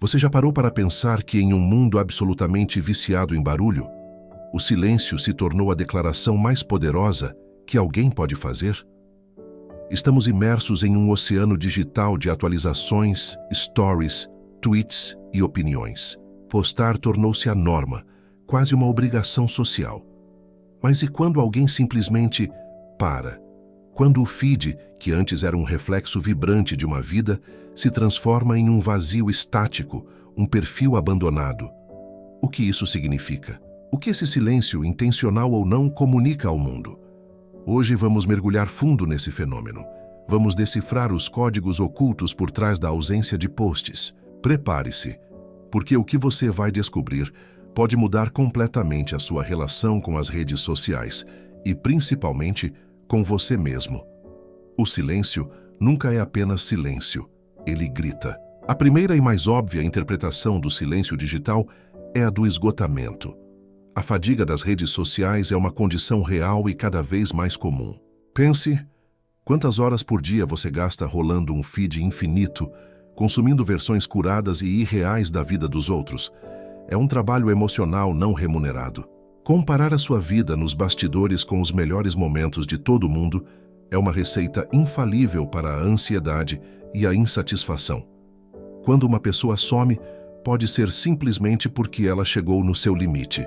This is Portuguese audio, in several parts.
Você já parou para pensar que em um mundo absolutamente viciado em barulho, o silêncio se tornou a declaração mais poderosa que alguém pode fazer? Estamos imersos em um oceano digital de atualizações, stories, tweets e opiniões. Postar tornou-se a norma, quase uma obrigação social. Mas e quando alguém simplesmente para? Quando o feed, que antes era um reflexo vibrante de uma vida, se transforma em um vazio estático, um perfil abandonado. O que isso significa? O que esse silêncio, intencional ou não, comunica ao mundo? Hoje vamos mergulhar fundo nesse fenômeno. Vamos decifrar os códigos ocultos por trás da ausência de posts. Prepare-se, porque o que você vai descobrir pode mudar completamente a sua relação com as redes sociais e, principalmente, com você mesmo. O silêncio nunca é apenas silêncio, ele grita. A primeira e mais óbvia interpretação do silêncio digital é a do esgotamento. A fadiga das redes sociais é uma condição real e cada vez mais comum. Pense, quantas horas por dia você gasta rolando um feed infinito, consumindo versões curadas e irreais da vida dos outros? É um trabalho emocional não remunerado. Comparar a sua vida nos bastidores com os melhores momentos de todo mundo é uma receita infalível para a ansiedade e a insatisfação. Quando uma pessoa some, pode ser simplesmente porque ela chegou no seu limite.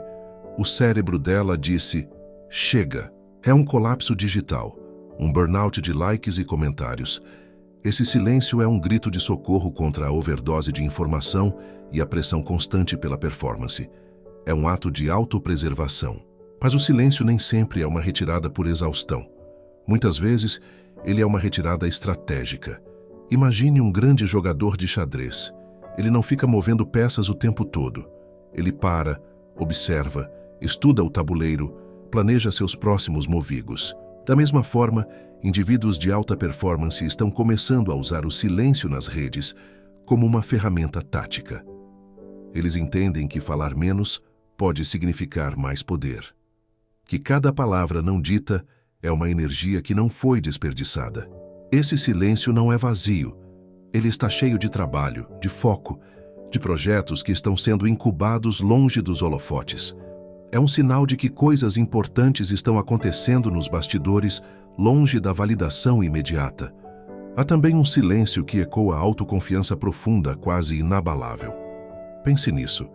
O cérebro dela disse, chega. É um colapso digital, um burnout de likes e comentários. Esse silêncio é um grito de socorro contra a overdose de informação e a pressão constante pela performance. É um ato de autopreservação. Mas o silêncio nem sempre é uma retirada por exaustão. Muitas vezes, ele é uma retirada estratégica. Imagine um grande jogador de xadrez. Ele não fica movendo peças o tempo todo. Ele para, observa, estuda o tabuleiro, planeja seus próximos movigos. Da mesma forma, indivíduos de alta performance estão começando a usar o silêncio nas redes como uma ferramenta tática. Eles entendem que falar menos pode significar mais poder. Que cada palavra não dita é uma energia que não foi desperdiçada. Esse silêncio não é vazio. Ele está cheio de trabalho, de foco, de projetos que estão sendo incubados longe dos holofotes. É um sinal de que coisas importantes estão acontecendo nos bastidores, longe da validação imediata. Há também um silêncio que ecoa a autoconfiança profunda, quase inabalável. Pense nisso.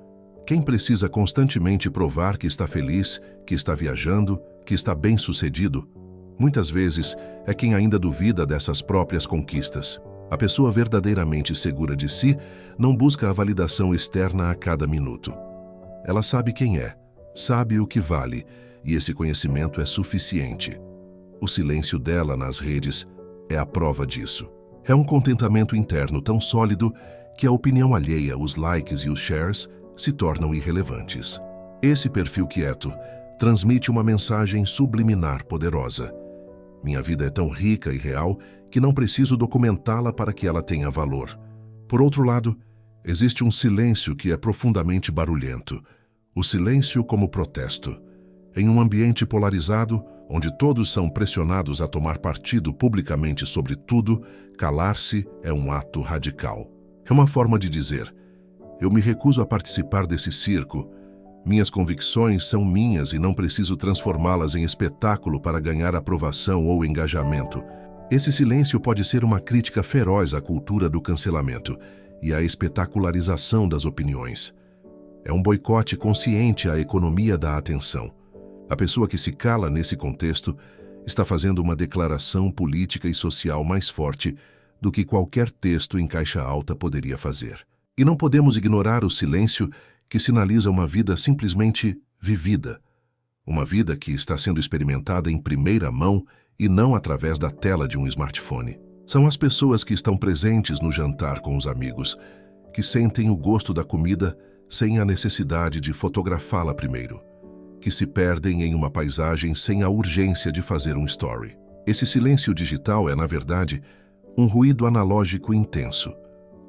Quem precisa constantemente provar que está feliz, que está viajando, que está bem-sucedido, muitas vezes é quem ainda duvida dessas próprias conquistas. A pessoa verdadeiramente segura de si não busca a validação externa a cada minuto. Ela sabe quem é, sabe o que vale, e esse conhecimento é suficiente. O silêncio dela nas redes é a prova disso. É um contentamento interno tão sólido que a opinião alheia, os likes e os shares se tornam irrelevantes. Esse perfil quieto transmite uma mensagem subliminar poderosa. Minha vida é tão rica e real que não preciso documentá-la para que ela tenha valor. Por outro lado, existe um silêncio que é profundamente barulhento. O silêncio como protesto. Em um ambiente polarizado, onde todos são pressionados a tomar partido publicamente sobre tudo, calar-se é um ato radical. É uma forma de dizer, eu me recuso a participar desse circo. Minhas convicções são minhas e não preciso transformá-las em espetáculo para ganhar aprovação ou engajamento. Esse silêncio pode ser uma crítica feroz à cultura do cancelamento e à espetacularização das opiniões. É um boicote consciente à economia da atenção. A pessoa que se cala nesse contexto está fazendo uma declaração política e social mais forte do que qualquer texto em caixa alta poderia fazer. E não podemos ignorar o silêncio que sinaliza uma vida simplesmente vivida. Uma vida que está sendo experimentada em primeira mão e não através da tela de um smartphone. São as pessoas que estão presentes no jantar com os amigos, que sentem o gosto da comida sem a necessidade de fotografá-la primeiro, que se perdem em uma paisagem sem a urgência de fazer um story. Esse silêncio digital é, na verdade, um ruído analógico intenso.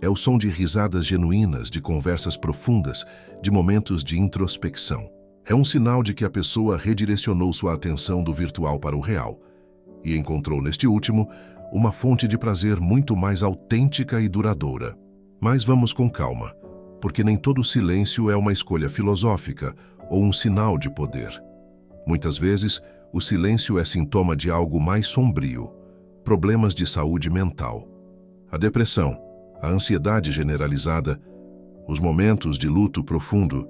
É o som de risadas genuínas, de conversas profundas, de momentos de introspecção. É um sinal de que a pessoa redirecionou sua atenção do virtual para o real e encontrou neste último uma fonte de prazer muito mais autêntica e duradoura. Mas vamos com calma. porque nem todo silêncio é uma escolha filosófica ou um sinal de poder. Muitas vezes, o silêncio é sintoma de algo mais sombrio, problemas de saúde mental. A depressão, a ansiedade generalizada, os momentos de luto profundo,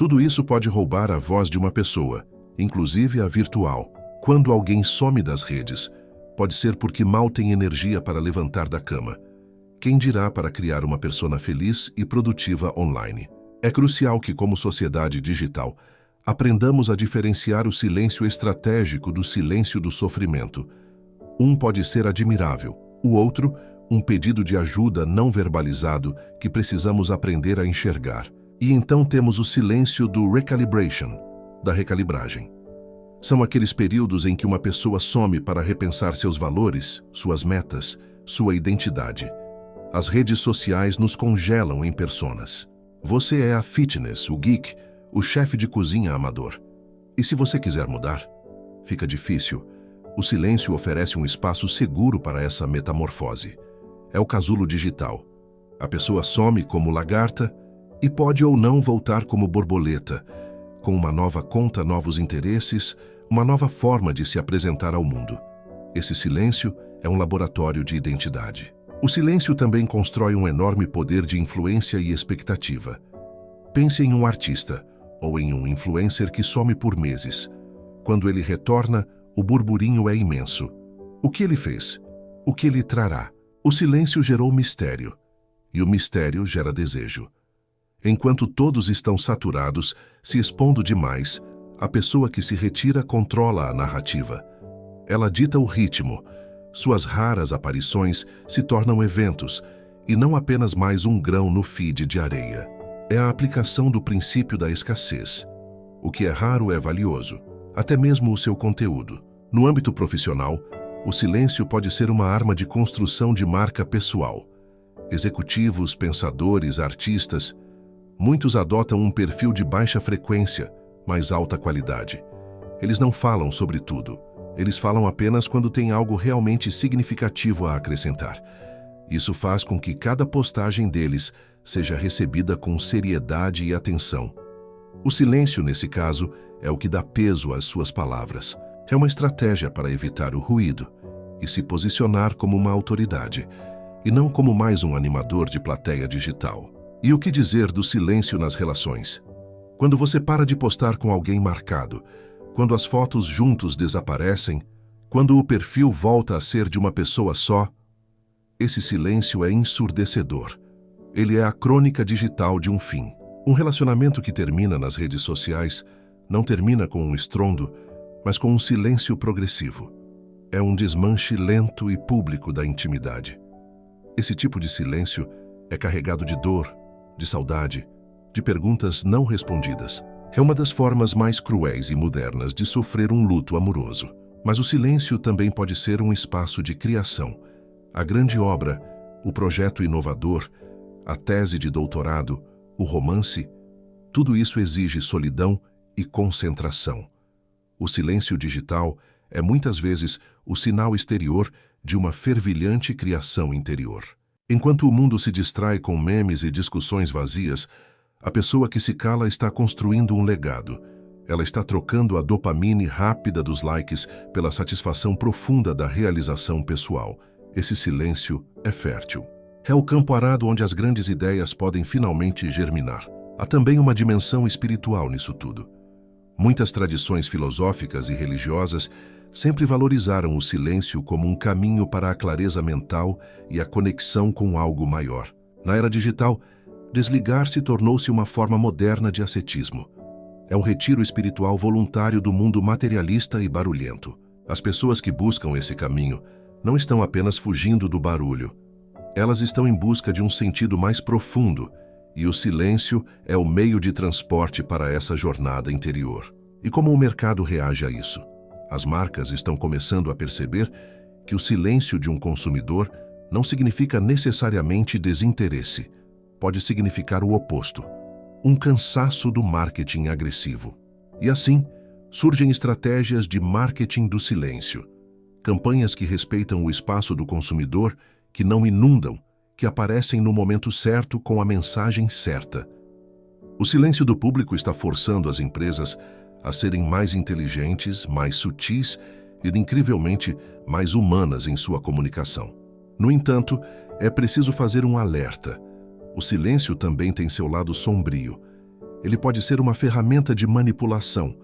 tudo isso pode roubar a voz de uma pessoa, inclusive a virtual. Quando alguém some das redes, pode ser porque mal tem energia para levantar da cama. Quem dirá para criar uma persona feliz e produtiva online? É crucial que, como sociedade digital, aprendamos a diferenciar o silêncio estratégico do silêncio do sofrimento. Um pode ser admirável, o outro, um pedido de ajuda não verbalizado que precisamos aprender a enxergar. E então temos o silêncio do recalibration, da recalibragem. São aqueles períodos em que uma pessoa some para repensar seus valores, suas metas, sua identidade. As redes sociais nos congelam em personas. Você é a fitness, o geek, o chefe de cozinha amador. E se você quiser mudar, fica difícil. O silêncio oferece um espaço seguro para essa metamorfose. É o casulo digital. A pessoa some como lagarta e pode ou não voltar como borboleta, com uma nova conta, novos interesses, uma nova forma de se apresentar ao mundo. Esse silêncio é um laboratório de identidade. O silêncio também constrói um enorme poder de influência e expectativa. Pense em um artista ou em um influencer que some por meses. Quando ele retorna, o burburinho é imenso. O que ele fez? O que ele trará? O silêncio gerou mistério, e o mistério gera desejo. Enquanto todos estão saturados, se expondo demais, a pessoa que se retira controla a narrativa. Ela dita o ritmo. Suas raras aparições se tornam eventos, e não apenas mais um grão no feed de areia. É a aplicação do princípio da escassez. O que é raro é valioso, até mesmo o seu conteúdo. No âmbito profissional, o silêncio pode ser uma arma de construção de marca pessoal. Executivos, pensadores, artistas, muitos adotam um perfil de baixa frequência, mas alta qualidade. Eles não falam sobre tudo. Eles falam apenas quando tem algo realmente significativo a acrescentar. Isso faz com que cada postagem deles seja recebida com seriedade e atenção. O silêncio, nesse caso, é o que dá peso às suas palavras. É uma estratégia para evitar o ruído e se posicionar como uma autoridade, e não como mais um animador de plateia digital. E o que dizer do silêncio nas relações? Quando você para de postar com alguém marcado, quando as fotos juntos desaparecem, quando o perfil volta a ser de uma pessoa só, esse silêncio é ensurdecedor. Ele é a crônica digital de um fim. Um relacionamento que termina nas redes sociais não termina com um estrondo, mas com um silêncio progressivo. É um desmanche lento e público da intimidade. Esse tipo de silêncio é carregado de dor, de saudade, de perguntas não respondidas. É uma das formas mais cruéis e modernas de sofrer um luto amoroso. Mas o silêncio também pode ser um espaço de criação. A grande obra, o projeto inovador, a tese de doutorado, o romance, tudo isso exige solidão e concentração. O silêncio digital é muitas vezes o sinal exterior de uma fervilhante criação interior. Enquanto o mundo se distrai com memes e discussões vazias, a pessoa que se cala está construindo um legado. Ela está trocando a dopamina rápida dos likes pela satisfação profunda da realização pessoal. Esse silêncio é fértil. É o campo arado onde as grandes ideias podem finalmente germinar. Há também uma dimensão espiritual nisso tudo. Muitas tradições filosóficas e religiosas sempre valorizaram o silêncio como um caminho para a clareza mental e a conexão com algo maior. Na era digital, desligar-se tornou-se uma forma moderna de ascetismo. É um retiro espiritual voluntário do mundo materialista e barulhento. As pessoas que buscam esse caminho não estão apenas fugindo do barulho. Elas estão em busca de um sentido mais profundo, e o silêncio é o meio de transporte para essa jornada interior. E como o mercado reage a isso? As marcas estão começando a perceber que o silêncio de um consumidor não significa necessariamente desinteresse. Pode significar o oposto, um cansaço do marketing agressivo. E assim, surgem estratégias de marketing do silêncio. Campanhas que respeitam o espaço do consumidor, que não inundam, que aparecem no momento certo com a mensagem certa. O silêncio do público está forçando as empresas a serem mais inteligentes, mais sutis e, incrivelmente, mais humanas em sua comunicação. No entanto, é preciso fazer um alerta. O silêncio também tem seu lado sombrio. Ele pode ser uma ferramenta de manipulação,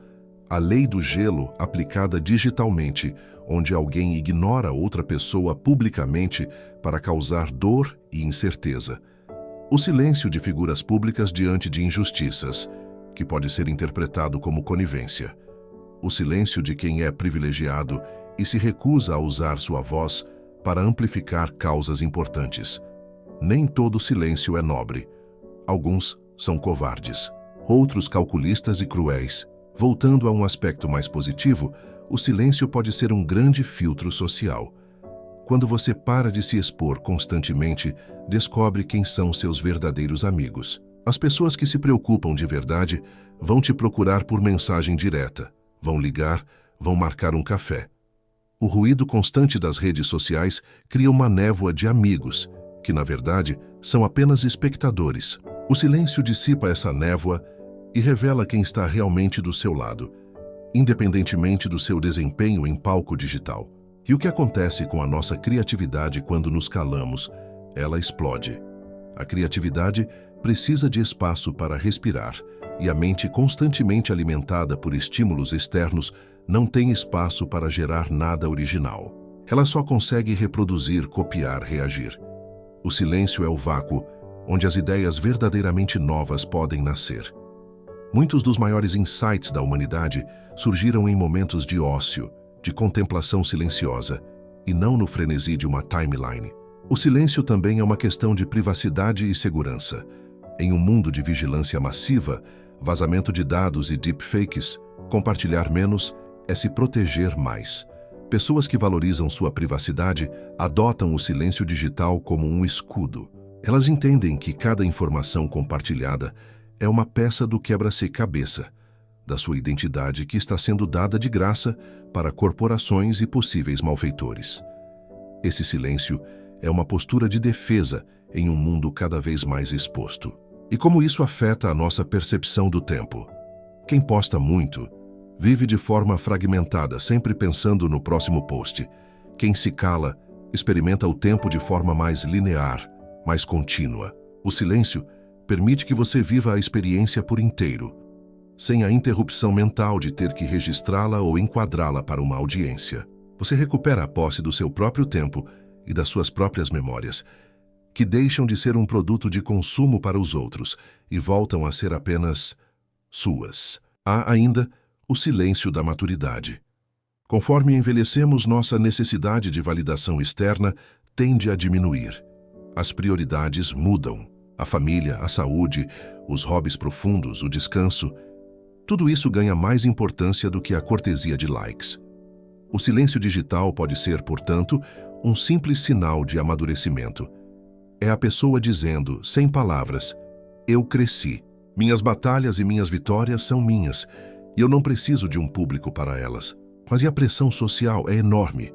a lei do gelo aplicada digitalmente, onde alguém ignora outra pessoa publicamente para causar dor e incerteza. O silêncio de figuras públicas diante de injustiças, que pode ser interpretado como conivência. O silêncio de quem é privilegiado e se recusa a usar sua voz para amplificar causas importantes. Nem todo silêncio é nobre. Alguns são covardes, outros calculistas e cruéis. Voltando a um aspecto mais positivo, o silêncio pode ser um grande filtro social. Quando você para de se expor constantemente, descobre quem são seus verdadeiros amigos. As pessoas que se preocupam de verdade vão te procurar por mensagem direta, vão ligar, vão marcar um café. O ruído constante das redes sociais cria uma névoa de amigos, que na verdade são apenas espectadores. O silêncio dissipa essa névoa e revela quem está realmente do seu lado, independentemente do seu desempenho em palco digital. E o que acontece com a nossa criatividade quando nos calamos? Ela explode. A criatividade precisa de espaço para respirar, e a mente constantemente alimentada por estímulos externos não tem espaço para gerar nada original. Ela só consegue reproduzir, copiar, reagir. O silêncio é o vácuo onde as ideias verdadeiramente novas podem nascer. Muitos dos maiores insights da humanidade surgiram em momentos de ócio, de contemplação silenciosa, e não no frenesi de uma timeline. O silêncio também é uma questão de privacidade e segurança. Em um mundo de vigilância massiva, vazamento de dados e deepfakes, compartilhar menos é se proteger mais. Pessoas que valorizam sua privacidade adotam o silêncio digital como um escudo. Elas entendem que cada informação compartilhada é uma peça do quebra-cabeça da sua identidade que está sendo dada de graça para corporações e possíveis malfeitores. Esse silêncio é uma postura de defesa em um mundo cada vez mais exposto. E como isso afeta a nossa percepção do tempo? Quem posta muito vive de forma fragmentada, sempre pensando no próximo post. Quem se cala experimenta o tempo de forma mais linear, mais contínua. O silêncio permite que você viva a experiência por inteiro, sem a interrupção mental de ter que registrá-la ou enquadrá-la para uma audiência. Você recupera a posse do seu próprio tempo e das suas próprias memórias, que deixam de ser um produto de consumo para os outros e voltam a ser apenas suas. Há ainda o silêncio da maturidade. Conforme envelhecemos, nossa necessidade de validação externa tende a diminuir. As prioridades mudam. A família, a saúde, os hobbies profundos, o descanso, tudo isso ganha mais importância do que a cortesia de likes. O silêncio digital pode ser, portanto, um simples sinal de amadurecimento. É a pessoa dizendo, sem palavras, eu cresci. Minhas batalhas e minhas vitórias são minhas, e eu não preciso de um público para elas. Mas e a pressão social é enorme.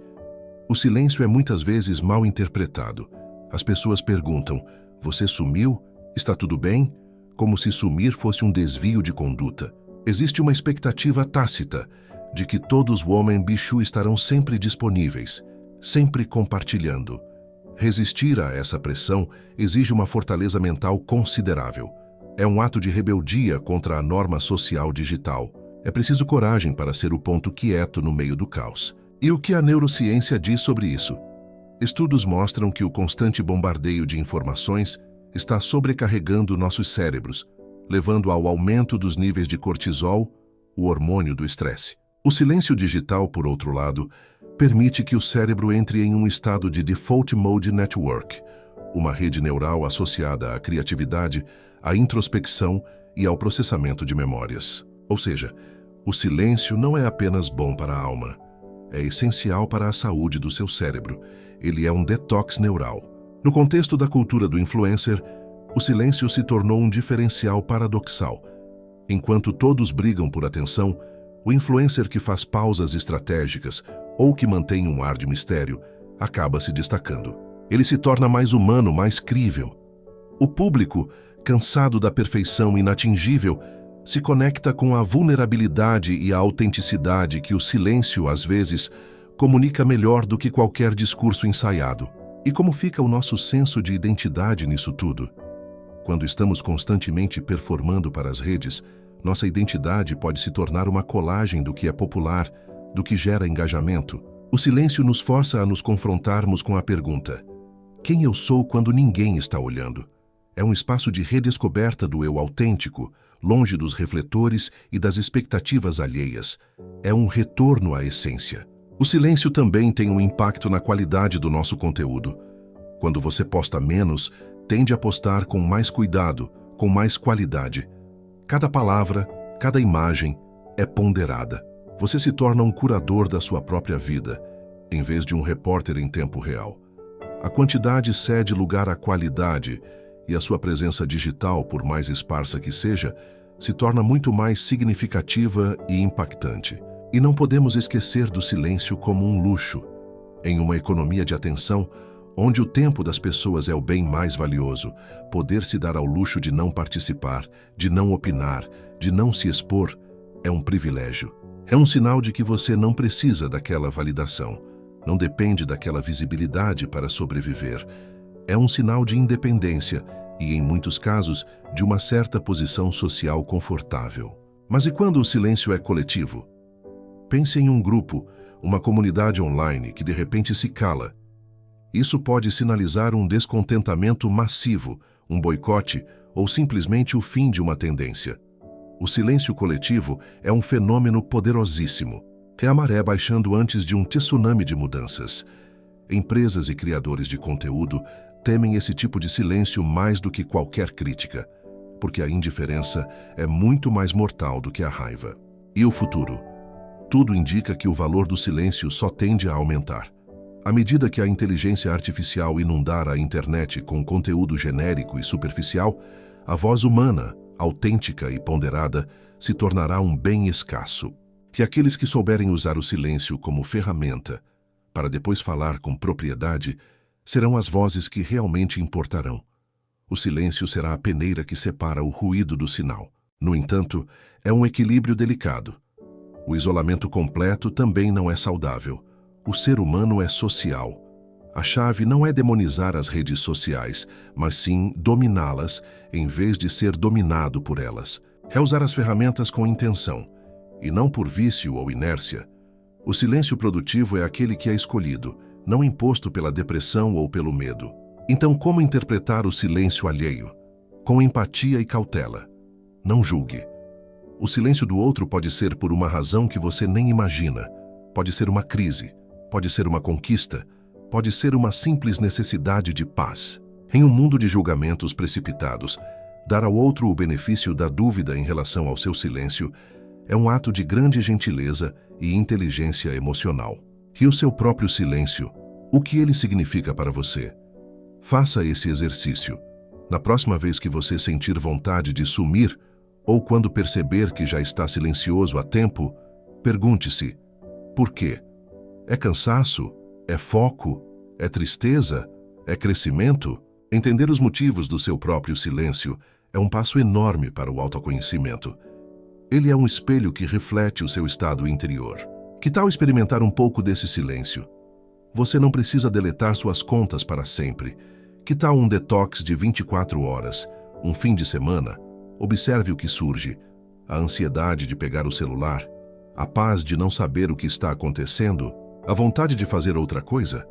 O silêncio é muitas vezes mal interpretado. As pessoas perguntam, você sumiu? Está tudo bem? Como se sumir fosse um desvio de conduta. Existe uma expectativa tácita de que todos os homens bicho estarão sempre disponíveis, sempre compartilhando. Resistir a essa pressão exige uma fortaleza mental considerável. É um ato de rebeldia contra a norma social digital. É preciso coragem para ser o ponto quieto no meio do caos. E o que a neurociência diz sobre isso? Estudos mostram que o constante bombardeio de informações está sobrecarregando nossos cérebros, levando ao aumento dos níveis de cortisol, o hormônio do estresse. O silêncio digital, por outro lado, permite que o cérebro entre em um estado de Default Mode Network, uma rede neural associada à criatividade, à introspecção e ao processamento de memórias. Ou seja, o silêncio não é apenas bom para a alma, é essencial para a saúde do seu cérebro. Ele é um detox neural. No contexto da cultura do influencer, o silêncio se tornou um diferencial paradoxal. Enquanto todos brigam por atenção, o influencer que faz pausas estratégicas ou que mantém um ar de mistério acaba se destacando. Ele se torna mais humano, mais crível. O público, cansado da perfeição inatingível, se conecta com a vulnerabilidade e a autenticidade que o silêncio, às vezes, comunica melhor do que qualquer discurso ensaiado. E como fica o nosso senso de identidade nisso tudo? Quando estamos constantemente performando para as redes, nossa identidade pode se tornar uma colagem do que é popular, do que gera engajamento. O silêncio nos força a nos confrontarmos com a pergunta: quem eu sou quando ninguém está olhando? É um espaço de redescoberta do eu autêntico, longe dos refletores e das expectativas alheias. É um retorno à essência. O silêncio também tem um impacto na qualidade do nosso conteúdo. Quando você posta menos, tende a postar com mais cuidado, com mais qualidade. Cada palavra, cada imagem é ponderada. Você se torna um curador da sua própria vida, em vez de um repórter em tempo real. A quantidade cede lugar à qualidade, e a sua presença digital, por mais esparsa que seja, se torna muito mais significativa e impactante. E não podemos esquecer do silêncio como um luxo. Em uma economia de atenção, onde o tempo das pessoas é o bem mais valioso, poder se dar ao luxo de não participar, de não opinar, de não se expor, é um privilégio. É um sinal de que você não precisa daquela validação, não depende daquela visibilidade para sobreviver. É um sinal de independência e, em muitos casos, de uma certa posição social confortável. Mas e quando o silêncio é coletivo? Pense em um grupo, uma comunidade online que de repente se cala. Isso pode sinalizar um descontentamento massivo, um boicote ou simplesmente o fim de uma tendência. O silêncio coletivo é um fenômeno poderosíssimo. É a maré baixando antes de um tsunami de mudanças. Empresas e criadores de conteúdo temem esse tipo de silêncio mais do que qualquer crítica, porque a indiferença é muito mais mortal do que a raiva. E o futuro? Tudo indica que o valor do silêncio só tende a aumentar. À medida que a inteligência artificial inundar a internet com conteúdo genérico e superficial, a voz humana, autêntica e ponderada, se tornará um bem escasso. E aqueles que souberem usar o silêncio como ferramenta, para depois falar com propriedade, serão as vozes que realmente importarão. O silêncio será a peneira que separa o ruído do sinal. No entanto, é um equilíbrio delicado. O isolamento completo também não é saudável. O ser humano é social. A chave não é demonizar as redes sociais, mas sim dominá-las em vez de ser dominado por elas. É usar as ferramentas com intenção, e não por vício ou inércia. O silêncio produtivo é aquele que é escolhido, não imposto pela depressão ou pelo medo. Então, como interpretar o silêncio alheio? Com empatia e cautela. Não julgue. O silêncio do outro pode ser por uma razão que você nem imagina. Pode ser uma crise, pode ser uma conquista, pode ser uma simples necessidade de paz. Em um mundo de julgamentos precipitados, dar ao outro o benefício da dúvida em relação ao seu silêncio é um ato de grande gentileza e inteligência emocional. E o seu próprio silêncio, o que ele significa para você? Faça esse exercício. Na próxima vez que você sentir vontade de sumir, ou quando perceber que já está silencioso há tempo, pergunte-se: por quê? É cansaço? É foco? É tristeza? É crescimento? Entender os motivos do seu próprio silêncio é um passo enorme para o autoconhecimento. Ele é um espelho que reflete o seu estado interior. Que tal experimentar um pouco desse silêncio? Você não precisa deletar suas contas para sempre. Que tal um detox de 24 horas, um fim de semana? Observe o que surge: a ansiedade de pegar o celular, a paz de não saber o que está acontecendo, a vontade de fazer outra coisa.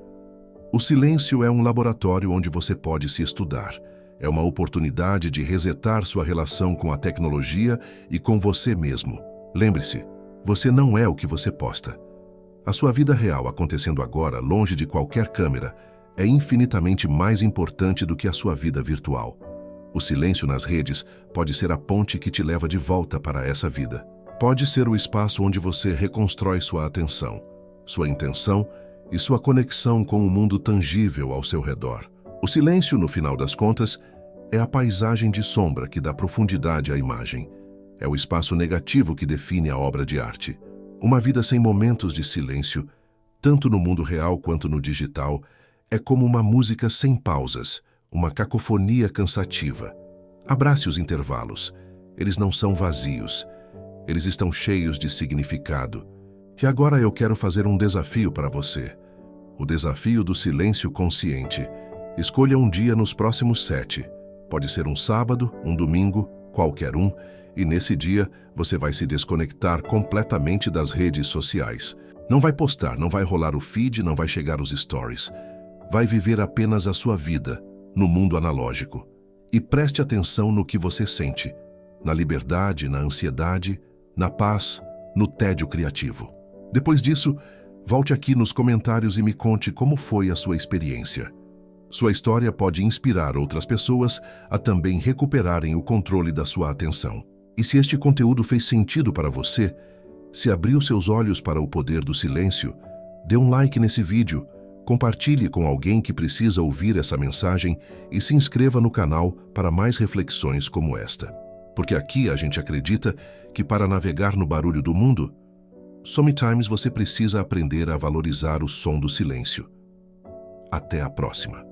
O silêncio é um laboratório onde você pode se estudar. É uma oportunidade de resetar sua relação com a tecnologia e com você mesmo. Lembre-se, você não é o que você posta. A sua vida real acontecendo agora, longe de qualquer câmera, é infinitamente mais importante do que a sua vida virtual. O silêncio nas redes pode ser a ponte que te leva de volta para essa vida. Pode ser o espaço onde você reconstrói sua atenção, sua intenção e sua conexão com o mundo tangível ao seu redor. O silêncio, no final das contas, é a paisagem de sombra que dá profundidade à imagem. É o espaço negativo que define a obra de arte. Uma vida sem momentos de silêncio, tanto no mundo real quanto no digital, é como uma música sem pausas, uma cacofonia cansativa. Abrace os intervalos. Eles não são vazios. Eles estão cheios de significado. E agora eu quero fazer um desafio para você. O desafio do silêncio consciente. Escolha um dia nos próximos 7. Pode ser um sábado, um domingo, qualquer um, e nesse dia você vai se desconectar completamente das redes sociais. Não vai postar, não vai rolar o feed, não vai chegar os stories. Vai viver apenas a sua vida, no mundo analógico. E preste atenção no que você sente, na liberdade, na ansiedade, na paz, no tédio criativo. Depois disso, volte aqui nos comentários e me conte como foi a sua experiência. Sua história pode inspirar outras pessoas a também recuperarem o controle da sua atenção. E se este conteúdo fez sentido para você, se abriu seus olhos para o poder do silêncio, dê um like nesse vídeo, compartilhe com alguém que precisa ouvir essa mensagem e se inscreva no canal para mais reflexões como esta. Porque aqui a gente acredita que para navegar no barulho do mundo, sometimes você precisa aprender a valorizar o som do silêncio. Até a próxima.